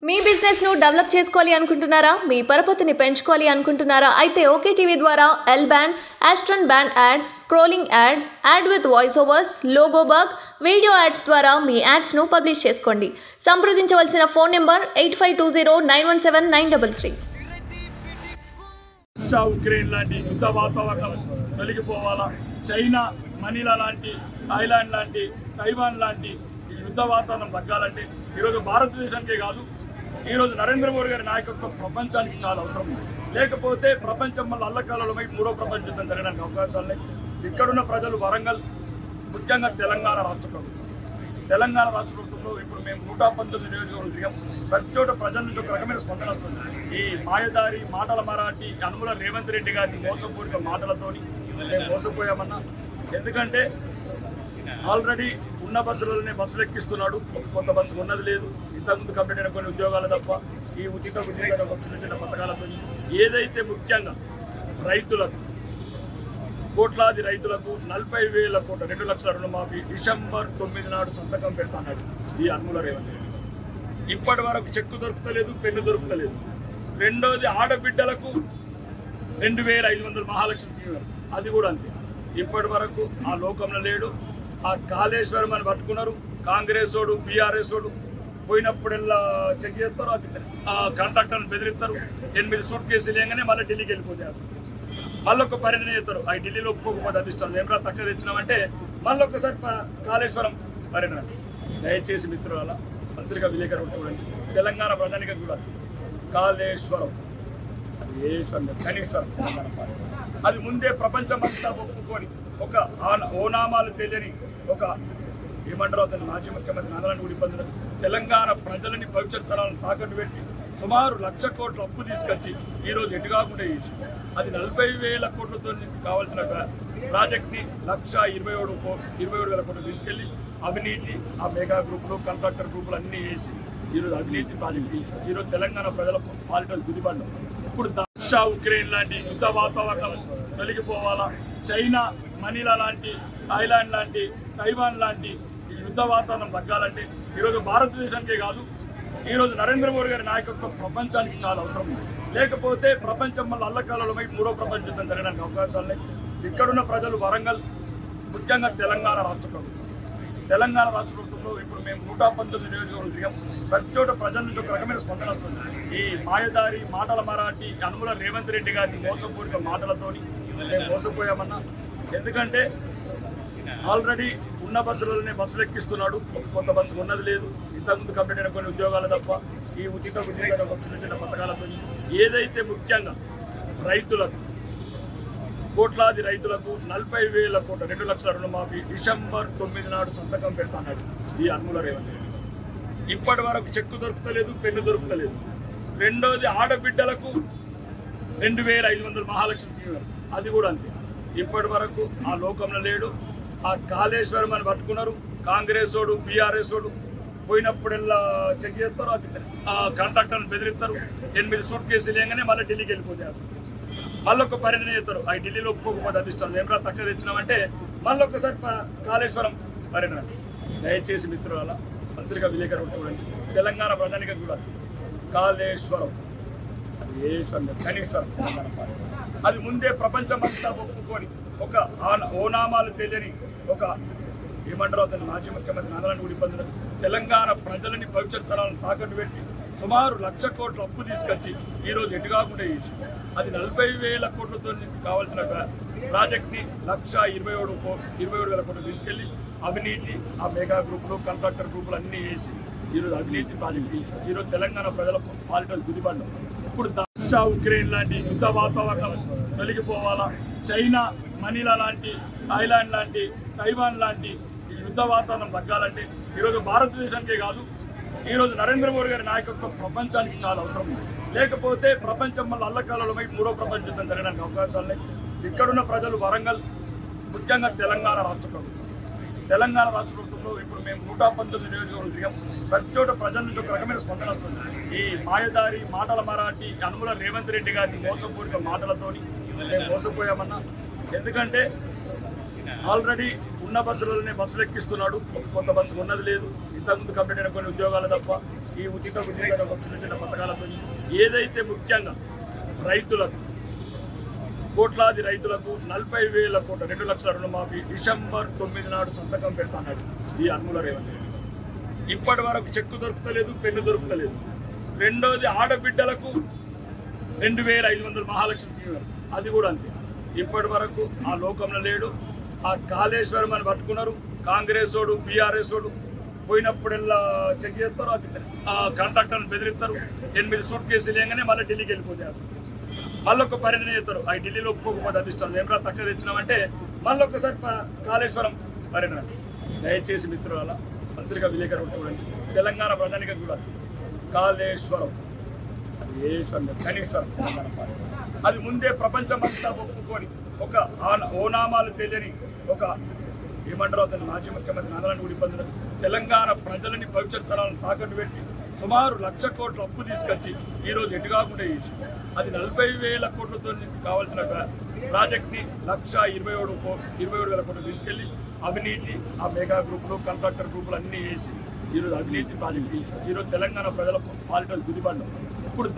మీ business ను develop చేసుకోవాలి అనుకుంటున్నారా? మీ పరపతిని పెంచుకోవాలి అనుకుంటున్నారా? అయితే ఓకే టీవీ ద్వారా L band, aston band ad, scrolling ad, ad with voice overs, logo bug, video ads ద్వారా మీ యాడ్స్ ను పబ్లిష్ చేసుకోండి. సంప్రదించవలసిన ఫోన్ నెంబర్ 8520917933. ఉక్రెయిన్ లాంటి యుద్ధ వాతావరణం తొలగిపోవాలా, చైనా, మనీలా లాంటి, థాయిలాండ్ లాంటి, తైవాన్ లాంటి యుద్ధ వాతావరణం తగ్గాలంటే ఈరోజు భారతదేశానికే కాదు, ఈరోజు నరేంద్ర మోడీ గారి నాయకత్వం ప్రపంచానికి చాలా అవసరం. లేకపోతే ప్రపంచం వల్ల అల్లకాలంలో మూడో ప్రపంచ యుద్ధం జరగడానికి అవకాశాలు లేవు. ఇక్కడున్న ప్రజలు వరంగల్, ముఖ్యంగా తెలంగాణ రాష్ట్ర ప్రభుత్వంలో ఇప్పుడు మేము 119 నియోజకవర్గాలు తిరిగాం. ప్రతి చోట ప్రజల నుంచి ఒక రకమైన స్పందన వస్తుంది. ఈ మాయదారి మాటల మరాఠీ అనుముల రేవంత్ రెడ్డి గారిని మోసపూరిత మాటలతోని మేము మోసపోయామన్నా. ఎందుకంటే ఆల్రెడీ ఉన్న బస్సులనే బస్సులు ఎక్కిస్తున్నాడు, కొత్త బస్సు ఉన్నది లేదు. ఇంతకుముందు కంప్లీట్ అయిన కొన్ని ఉద్యోగాలు తప్ప ఈ ఉచిత చిన్న చిన్న పథకాలతో ఏదైతే ముఖ్యంగా రైతులకు, కోట్లాది రైతులకు 40,000 కోట్ల 2 లక్షల రుణమాఫీ డిసెంబర్ 9 నాడు సంతకం పెడతాడు ఈ అనుముల రేవంత్ రెడ్డి. ఇప్పటి వరకు చెక్కు దొరుకుతలేదు, పెన్ను దొరుకుతలేదు. రెండోది ఆడబిడ్డలకు 2,500 మహాలక్ష్మి తీయడం, అది కూడా అంతే. ఇప్పటి వరకు ఆ లోకంలో లేడు. ఆ కాళేశ్వరం అని పట్టుకున్నారు. కాంగ్రెస్ వాడు, బీఆర్ఎస్ వాడు పోయినప్పుడల్లా చెక్ చేస్తారు, అది కాంట్రాక్టర్ని బెదిరిస్తారు. 8 సూట్ కేసులు లేగానే మళ్ళీ ఢిల్లీకి వెళ్ళిపోతారు. మళ్ళొక్క పరిణయం చేస్తారు. అవి ఢిల్లీలో ఒప్పుకోకపోతే అది ఇస్తారు. ఏమరా తక్కువ తెచ్చినామంటే మళ్ళొక్కసారి కాళేశ్వరం పరిణయం. దయచేసి మిత్రుల పత్రికా విలేకరులు చూడండి, తెలంగాణ ప్రధానిగా చూడాలి. కాళేశ్వరం అది ఏ శనీశ్వరం తెలంగాణ పార్టీ, అది ముందే ప్రపంచం అంతా ఒప్పుకొని ఒక ఓనామాలు తెలియని ఒక ఏమంటారు అతను మాజీ ముఖ్యమంత్రి నారాయణ గుడి పొందిన తెలంగాణ ప్రజలని భవిష్యత్ తరాలను తాకట్టు పెట్టి సుమారు 1,00,000 కోట్ల అప్పు తీసుకొచ్చి ఈరోజు ఎటు కాకుండా చేసి అది 40,000 కోట్లతో కావాల్సిన ప్రాజెక్ట్ని 1,27,000 కోట్లు తీసుకెళ్ళి అవినీతి, ఆ మెగా గ్రూపులు, కాంట్రాక్టర్ గ్రూపులు అన్నీ వేసి ఈరోజు అవినీతి ప్రాజెక్ట్ చేసి ఈరోజు తెలంగాణ ప్రజల పాలిటల్ గుదిబండం. ఇప్పుడు ఉక్రెయిన్ లాంటి యుద్ధ వాతావరణం తొలగిపోవాలా, చైనా, మనీలా లాంటి, థాయిలాండ్ లాంటి, తైవాన్ లాంటి యుద్ధ వాతావరణం తగ్గాలంటే ఈరోజు భారతదేశానికే కాదు, ఈరోజు నరేంద్ర మోడీ గారి నాయకత్వం ప్రపంచానికి చాలా అవసరం. లేకపోతే ప్రపంచం వల్ల అల్లకాలంలో మూడో ప్రపంచ యుద్ధం జరగడానికి అవకాశాలు లేవు. ఇక్కడున్న ప్రజలు వరంగల్, ముఖ్యంగా తెలంగాణ రాష్ట్ర ప్రభుత్వంలో ఇప్పుడు మేము 119 నియోజకవర్గాలు తిరిగాం. ప్రతి చోట ప్రజల నుంచి ఒక రకమైన స్పందన వస్తుంది. ఈ మాయదారి మాటల మరాఠీ అనుముల రేవంత్ రెడ్డి గారిని మోసపూరిత మాటలతోని మేము మోసపోయామన్నా. ఎందుకంటే ఆల్రెడీ ఉన్న బస్సులనే బస్సులు ఎక్కిస్తున్నాడు, కొత్త బస్సు ఉన్నది లేదు. ఇంతకుముందు కంప్లీట్ అయిన కొన్ని ఉద్యోగాలు తప్ప ఈ ఉచిత చిన్న చిన్న పథకాలతో ఏదైతే ముఖ్యంగా రైతులకు, కోట్లాది రైతులకు 40,000 కోట్ల 2 లక్షల రుణమాఫీ డిసెంబర్ 9 నాడు సంతకం పెడతాడు ఈ అనుముల రేవంత్ రెడ్డి. ఇప్పటి వరకు చెక్కు దొరుకుతలేదు, పెన్ను దొరుకుతలేదు. రెండోది ఆడబిడ్డలకు 2,500 మహాలక్ష్మి తీయడం, అది కూడా అంతే. ఇప్పటి వరకు ఆ లోకంలో లేడు. ఆ కాళేశ్వరం అని పట్టుకున్నారు. కాంగ్రెస్ వాడు, బీఆర్ఎస్ వాడు పోయినప్పుడల్లా చెక్ చేస్తారు, అది కాంట్రాక్టర్ని బెదిరిస్తారు. 8 సూట్ కేసులు లేగానే మళ్ళీ ఢిల్లీకి వెళ్ళిపోతారు. మళ్ళొక్క పరిణయం చేస్తారు. అవి ఢిల్లీలో ఒప్పుకోకపోతే అది ఇస్తారు. ఏమరా తక్కువ తెచ్చినామంటే మళ్ళొక్కసారి కాళేశ్వరం పరిణయం. దయచేసి మిత్రుల పత్రికా విలేకరులు చూడండి, తెలంగాణ ప్రధానిగా చూడాలి. కాళేశ్వరం అది ఏ శనీశ్వరం తెలంగాణ పార్టీ, అది ముందే ప్రపంచం అంతా ఒప్పుకొని ఒక ఓనామాలు తెలియని ఒక ఏమంటారు అతను మాజీ ముఖ్యమంత్రి నారాయణ గుడి పొందిన తెలంగాణ ప్రజలని భవిష్యత్ తరాలను తాకట్టు పెట్టి సుమారు 1,00,000 కోట్ల అప్పు తీసుకొచ్చి ఈరోజు ఎటు కాకుండా చేసి అది 40,000 కోట్లతో కావాల్సిన ప్రాజెక్ట్ని 1,27,000 కోట్లు తీసుకెళ్ళి అవినీతి, ఆ మెగా గ్రూపులు, కాంట్రాక్టర్ గ్రూపులు అన్నీ వేసి ఈరోజు అవినీతి ప్రాజెక్ట్ చేసి ఈరోజు తెలంగాణ ప్రజల పాలిటల్ గుదిబండం. ఇప్పుడు ఉక్రెయిన్ లాంటి యుద్ధ వాతావరణం తొలగిపోవాలా, చైనా, మనీలా లాంటి, థాయిలాండ్ లాంటి, తైవాన్ లాంటి యుద్ధ వాతావరణం తగ్గాలంటే ఈరోజు భారతదేశానికే కాదు, ఈరోజు నరేంద్ర మోడీ గారి నాయకత్వం ప్రపంచానికి చాలా అవసరం. లేకపోతే ప్రపంచం వల్ల అల్లకాలంలో మూడో ప్రపంచ యుద్ధం జరగడానికి అవకాశాలు లేవు. ఇక్కడున్న ప్రజలు వరంగల్, ముఖ్యంగా తెలంగాణ రాష్ట్ర ప్రభుత్వంలో ఇప్పుడు మేము 119 నియోజకవర్గాలు తిరిగాం. ప్రతి చోట ప్రజల నుంచి ఒక రకమైన స్పందన వస్తుంది. ఈ మాయదారి మాటల మరాఠీ అనుముల రేవంత్ రెడ్డి గారిని మోసపూరిత మాటలతోని మేము మోసపోయామన్నా. ఎందుకంటే ఆల్రెడీ ఉన్న బస్సులనే బస్సులు ఎక్కిస్తున్నాడు, కొత్త బస్సు ఉన్నది లేదు. ఇంతకుముందు కంప్లీట్ అయిన కొన్ని ఉద్యోగాలు తప్ప ఈ ఉచిత చిన్న చిన్న పథకాలతో ఏదైతే ముఖ్యంగా రైతులకు కోట్లాది రైతులకు 40,000 కోట్ల 2 లక్షల రుణమాఫీ డిసెంబర్ 9 నాడు సంతకం పెడతాడు ఈ అనుమూల రేవంత్ రెడ్డి. ఇప్పటి వరకు చెక్కు దొరుకుతలేదు, పెన్ను దొరుకుతలేదు. రెండోది ఆడబిడ్డలకు 2,500 మహాలక్ష్మి తీయడం, అది కూడా అంతే. ఇప్పటి వరకు ఆ లోకంలో లేడు. ఆ కాళేశ్వరం అని పట్టుకున్నారు. కాంగ్రెస్ వాడు బీఆర్ఎస్ వాడు పోయినప్పుడల్లా చెక్ చేస్తారు, అది కాంట్రాక్టర్ని బెదిరిస్తారు. 8 సూట్ కేసులు లేగానే మళ్ళీ ఢిల్లీకి వెళ్ళిపోతారు. మళ్ళీ ఒక పరిణయం చేస్తారు. అవి ఢిల్లీలో ఒప్పుకోకపోతే అది ఇస్తారు. ఏమరా తక్కువ తెచ్చినామంటే మళ్ళీ ఒక్కసారి కాళేశ్వరం పరిణయం. దయచేసి మిత్రుల పత్రికా విలేకరులు చూడండి, తెలంగాణ ప్రధానిగా చూడాలి. కాళేశ్వరం అది శనీశ్వరం తెలంగాణ పార్టీ అది ముందే ప్రపంచమంతా ఒప్పుకొని ఒక ఓనామాలు తెలియని ఒక ఏమంటారు అతను మాజీ ముఖ్యమంత్రి నారాయణ పొందిన తెలంగాణ ప్రజలని భవిష్యత్ తరాలను తాకట్టు పెట్టి సుమారు 1,00,000 కోట్ల అప్పు తీసుకొచ్చి ఈరోజు ఎటు కాకుండా చేసి అది 40,000 కోట్లతో కావాల్సిన ప్రాజెక్ట్ని 1,27,000 కోట్లు తీసుకెళ్లి అవినీతి ఆ మెగా గ్రూపులు కాంట్రాక్టర్ గ్రూపులు అన్నీ వేసి ఈరోజు అవినీతి ప్రాజెక్ట్ చేసి ఈరోజు తెలంగాణ ప్రజల పాలిటల్ గుదిబండం. ఇప్పుడు